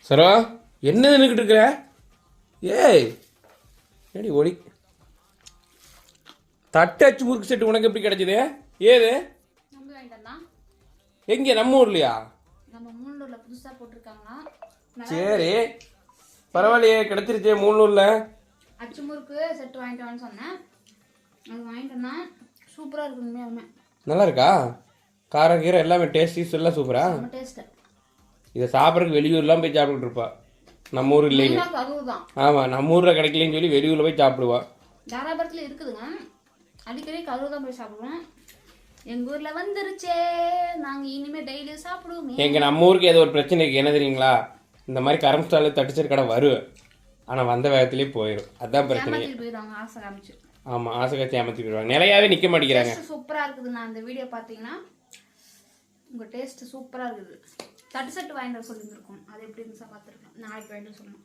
சரோ என்ன நின்றுக்கிட்டு இருக்கிற? ஏய் ஏடி ஓடி தட்டச்சு முறுக்கு செட்டு உனக்கு எப்படி கிடைச்சது? ஏது எங்க நம்ம ஊர்லையா? நம்ம மூணூர்ல புதுசா போட்டிருக்காங்க. சரி பரவாயில்லையே, கிடைச்சிருச்சே மூணூர்ல. அச்சு முறுக்கு செட்டு வாங்கிட்டு வான்னு சொன்னேன். அது வாங்கிட்டேன்னா சூப்பரா இருக்கு. உண்மையாலுமே நல்லா இருக்கா? காரம் கீரை எல்லாமே டேஸ்ட் எல்லாம் சூப்பரா? டேஸ்ட். இதை சாப்பிட்றதுக்கு வெளியூர்லாம் போய் சாப்பிட்டுட்டு இருப்பா. நம்ம ஊர் இல்லைங்க. ஆமாம், நம்ம ஊரில் கிடைக்கலன்னு சொல்லி வெளியூரில் போய் சாப்பிடுவா. தாராபுரத்தில் இருக்குதுங்க. அடிக்கடி கரூர் தான் போய் சாப்பிடுவோம். எங்கள் ஊரில் வந்துருச்சே, நாங்கள் இனிமேல் டெய்லி சாப்பிடுவோம். எங்கள் நம்ம ஊருக்கு ஏதோ ஒரு பிரச்சனை இருக்குது. என்ன தெரியுங்களா? இந்த மாதிரி கரம் ஸ்டாலு தட்டுச்சர் கடை வரும், ஆனால் வந்த வேகத்துலேயே போயிடும். அதுதான் பிரச்சனை. போயிடுவாங்க ஆசை காமிச்சு. ஆமாம், ஆசை காட்சி ஏமாற்றி போயிடுவாங்க. நிலையாவே நிற்க மாட்டேங்கிறாங்க. சூப்பராக இருக்குது. நான் அந்த வீடியோ பார்த்தீங்கன்னா உங்கள் டேஸ்ட் சூப்பராக இருக்குது. தட்டு செட்டு வாங்கிட்டு சொல்லியிருந்துருக்கோம். அது எப்படி இருந்துச்சா பார்த்துருக்கோம். நாளைக்கு வாங்கிட்டு சொல்லணும்.